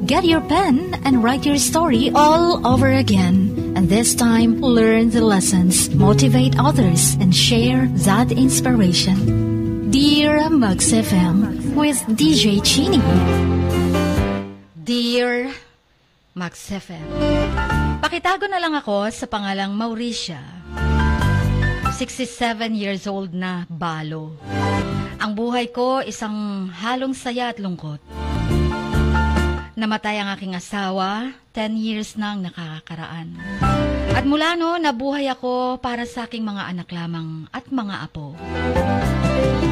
Get your pen and write your story all over again. And this time, learn the lessons, motivate others, and share that inspiration. Dear Mugs FM with DJ Chini. Dear Mugs FM, pakitago na lang ako sa pangalang Mauricia. 67 years old na balo. Ang buhay ko isang halong saya at lungkot. Namatay ang aking asawa, 10 years nang nakakaraan. At mula no, nabuhay ako para sa aking mga anak lamang at mga apo.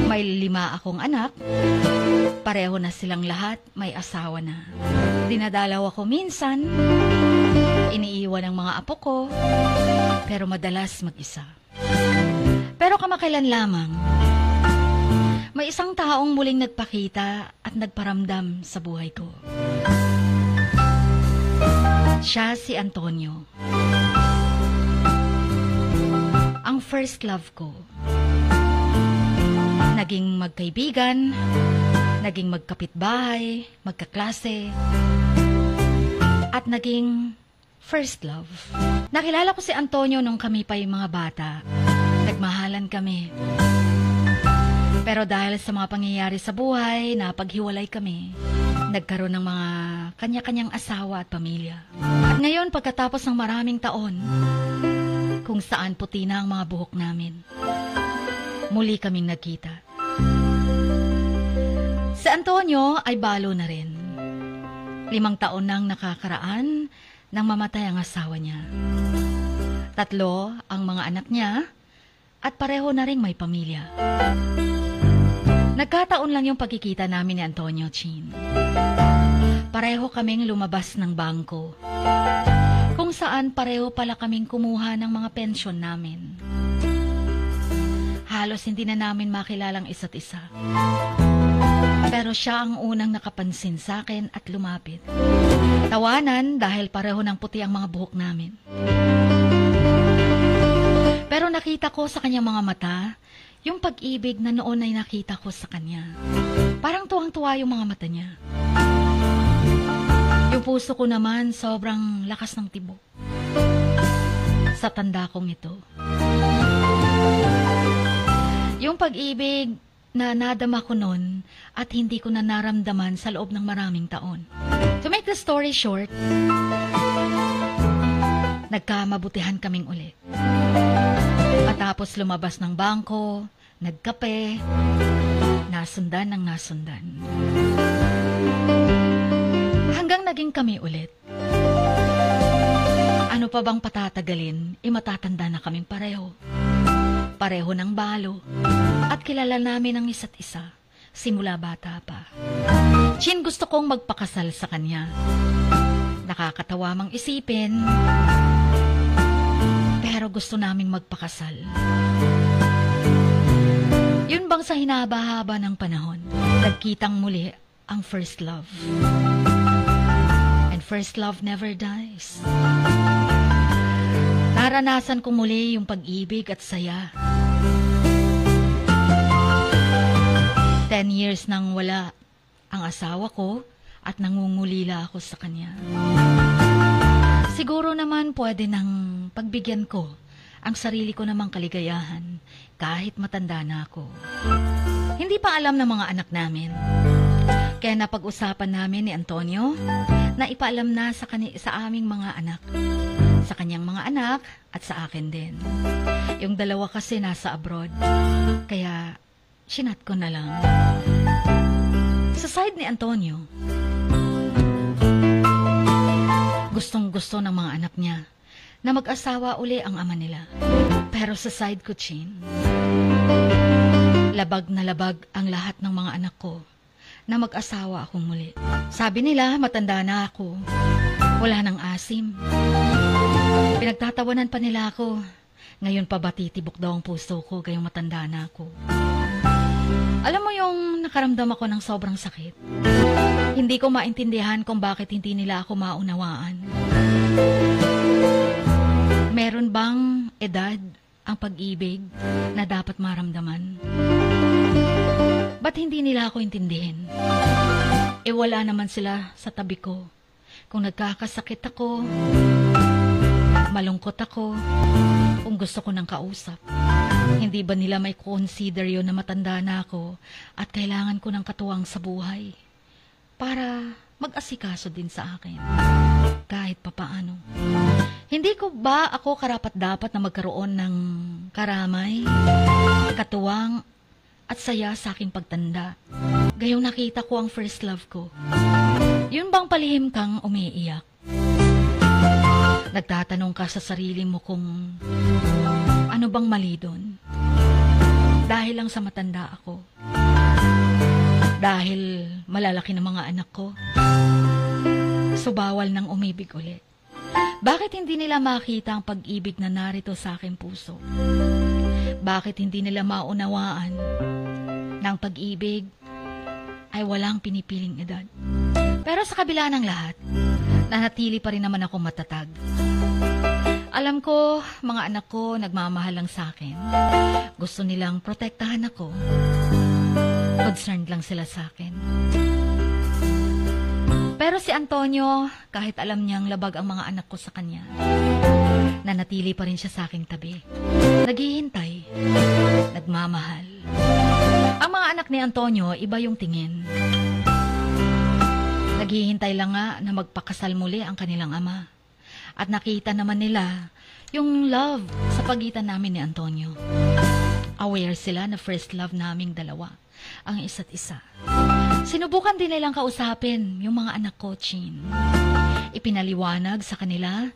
May 5 akong anak, pareho na silang lahat, may asawa na. Dinadalaw ako minsan, iniiwan ang mga apo ko, pero madalas mag-isa. Pero kamakailan lamang, may isang taong muling nagpakita at nagparamdam sa buhay ko. Siya si Antonio. Ang first love ko. Naging magkaibigan, naging magkapitbahay, magkaklase, at naging first love. Nakilala ko si Antonio nung kami pa yung mga bata. Nagmahalan kami. Pero dahil sa mga pangyayari sa buhay, napaghiwalay kami. Nagkaroon ng mga kanya-kanyang asawa at pamilya. At ngayon, pagkatapos ng maraming taon, kung saan puti na ang mga buhok namin, muli kaming nagkita. Si Antonio ay balo na rin. 5 taon nang nakakaraan nang mamatay ang asawa niya. 3 ang mga anak niya at pareho na rin may pamilya. Nagkataon lang yung pagkikita namin ni Antonio, Chin. Pareho kaming lumabas ng bangko, kung saan pareho pala kaming kumuha ng mga pensyon namin. Halos hindi na namin makilalang isa't isa. Pero siya ang unang nakapansin sa akin at lumapit. Tawanan dahil pareho ng puti ang mga buhok namin. Pero nakita ko sa kanyang mga mata yung pag-ibig na noon ay nakita ko sa kanya. Parang tuwang-tuwa yung mga mata niya. Yung puso ko naman sobrang lakas ng tibok. Sa tanda kong ito. Yung pag-ibig na nadama ko noon at hindi ko na naramdaman sa loob ng maraming taon. To make the story short, nagkamabutihan kaming ulit. Matapos lumabas ng bangko, nagkape, nasundan ng nasundan. Hanggang naging kami ulit. Ano pa bang patatagalin, matatanda na kaming pareho. Pareho ng balo. At kilala namin ang isa't isa, simula bata pa. Chin, gusto kong magpakasal sa kanya. Nakakatawa mang isipin, pero gusto naming magpakasal. Yun bang sa hinaba-haba ng panahon, nagkitang muli ang first love. And first love never dies. Naranasan ko muli yung pag-ibig at saya. 10 years nang wala ang asawa ko at nangungulila ako sa kanya. Siguro naman pwede nang pagbigyan ko ang sarili ko namang kaligayahan kahit matanda na ako. Hindi pa alam ng mga anak namin. Kaya napag-usapan namin ni Antonio na ipaalam na sa aming mga anak. Sa kanyang mga anak at sa akin din. Yung dalawa kasi nasa abroad. Kaya sinat ko na lang. Sa side ni Antonio, gustong-gusto ng mga anak niya na mag-asawa uli ang ama nila. Pero sa side ko, Chin, labag na labag ang lahat ng mga anak ko na mag-asawa akong muli. Sabi nila, matanda na ako. Wala nang asim. Pinagtatawanan pa nila ako. Ngayon pa ba titibok daw ang puso ko gayong matanda na ako? Alam mo yung nakaramdam ako ng sobrang sakit. Hindi ko maintindihan kung bakit hindi nila ako maunawaan. Meron bang edad ang pag-ibig na dapat maramdaman? Ba't hindi nila ako intindihin? Wala naman sila sa tabi ko Kung nagkakasakit ako, malungkot ako, kung gusto ko ng kausap. Hindi ba nila may consider yun na matanda na ako at kailangan ko ng katuwang sa buhay para mag-asikaso din sa akin kahit papaano. Hindi ko ba ako karapat-dapat na magkaroon ng karamay, katuwang at saya sa aking pagtanda? Gayong nakita ko ang first love ko. Yun bang palihim kang umiiyak? Nagtatanong ka sa sarili mo kung ano bang mali doon? Dahil lang sa matanda ako. Dahil malalaki na mga anak ko. So bawal nang umibig ulit. Bakit hindi nila makita ang pag-ibig na narito sa aking puso? Bakit hindi nila maunawaan na ang pag-ibig ay walang pinipiling edad? Pero sa kabila ng lahat, nanatili pa rin naman ako matatag. Alam ko, mga anak ko nagmamahal lang sa akin. Gusto nilang protektahan ako. Concerned lang sila sa akin. Pero si Antonio, kahit alam niyang labag ang mga anak ko sa kanya, nanatili pa rin siya sa aking tabi. Naghihintay. Nagmamahal. Ang mga anak ni Antonio, iba yung tingin. Naghihintay lang nga na magpakasal muli ang kanilang ama. At nakita naman nila yung love sa pagitan namin ni Antonio. Aware sila na first love naming dalawa, ang isa't isa. Sinubukan din nilang kausapin yung mga anak ko, Chin. Ipinaliwanag sa kanila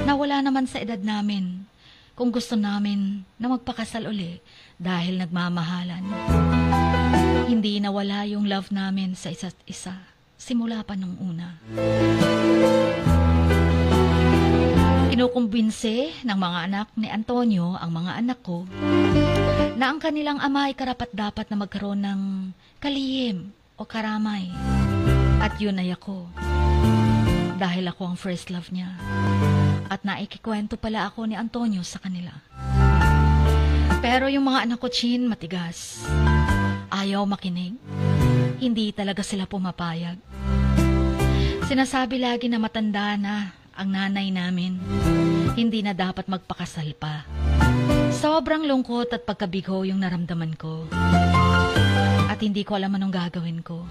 na wala naman sa edad namin kung gusto namin na magpakasal uli dahil nagmamahalan. Hindi nawala yung love namin sa isa't isa simula pa nung una. Kinukumbinse ng mga anak ni Antonio ang mga anak ko na ang kanilang ama ay karapat-dapat na magkaroon ng kalihim o karamay. At yun ay ako. Dahil ako ang first love niya. At naikikwento pala ako ni Antonio sa kanila. Pero yung mga anak ko, Chin, matigas. Ayaw makinig. Hindi talaga sila pumapayag. Sinasabi lagi na matanda na ang nanay namin. Hindi na dapat magpakasal pa. Sobrang lungkot at pagkabigo yung naramdaman ko. At hindi ko alam anong gagawin ko.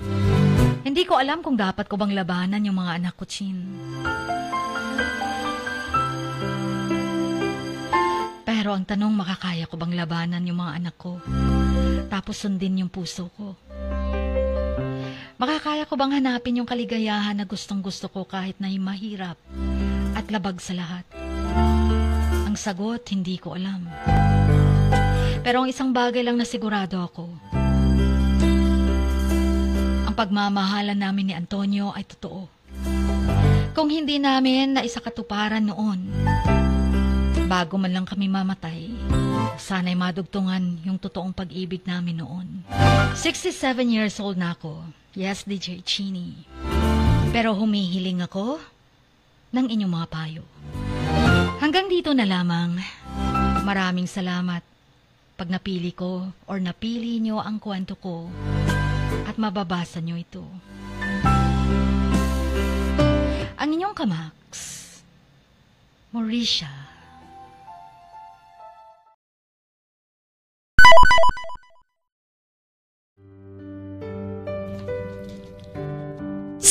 Hindi ko alam kung dapat ko bang labanan yung mga anak ko, Chin. Pero ang tanong, makakaya ko bang labanan yung mga anak ko? Tapos sundin yung puso ko. Makakaya ko bang hanapin yung kaligayahan na gustong-gusto ko kahit na mahirap at labag sa lahat? Ang sagot, hindi ko alam. Pero ang isang bagay lang na sigurado ako. Ang pagmamahalan namin ni Antonio ay totoo. Kung hindi namin naisakatuparan noon, bago man lang kami mamatay, sana'y madugtungan yung totoong pag-ibig namin noon. 67 years old na ako. Yes, DJ Chini. Pero humihiling ako ng inyong mga payo. Hanggang dito na lamang. Maraming salamat pag napili ko or napili nyo ang kwento ko at mababasa nyo ito. Ang inyong kamaks, Mauricia.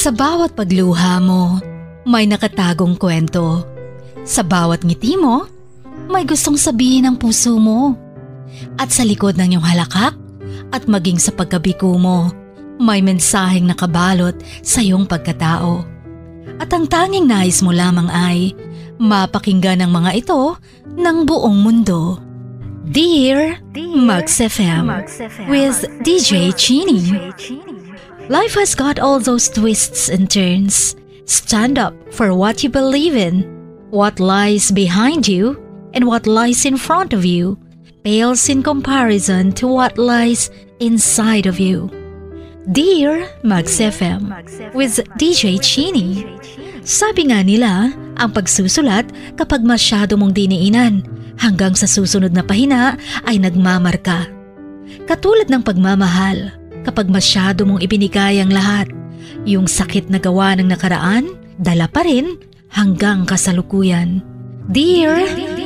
Sa bawat pagluha mo, may nakatagong kwento. Sa bawat ngiti mo, may gustong sabihin ang puso mo. At sa likod ng iyong halakak at maging sa pagkabigo mo, may mensaheng nakabalot sa iyong pagkatao. At ang tanging nais mo lamang ay mapakinggan ang mga ito ng buong mundo. Dear Max FM with DJ Chini. Life has got all those twists and turns. Stand up for what you believe in. What lies behind you and what lies in front of you pales in comparison to what lies inside of you. Dear Max FM with DJ Chini. Sabi nga nila, ang pagsusulat kapag masyado mong diniinan hanggang sa susunod na pahina ay nagmamarka. Katulad ng pagmamahal, kapag masyado mong ibinigay ang lahat, yung sakit na gawa ng nakaraan dala pa rin hanggang kasalukuyan. Dear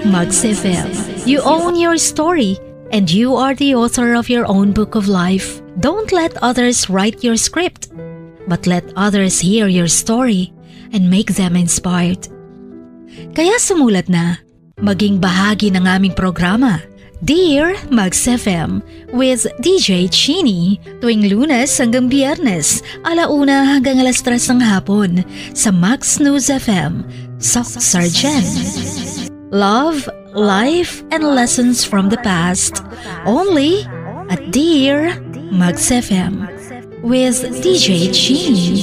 Mags FM, you own your story and you are the author of your own book of life. Don't let others write your script, but let others hear your story and make them inspired. Kaya sumulat na, maging bahagi ng aming programa, Dear Mags FM with DJ Chini, tuwing Lunes hanggang Biyernes, 1:00 hanggang 3:00 ng hapon sa Max News FM, Sock Sargent. Love, life, and lessons from the past, only at Dear Mags FM with DJ Chini.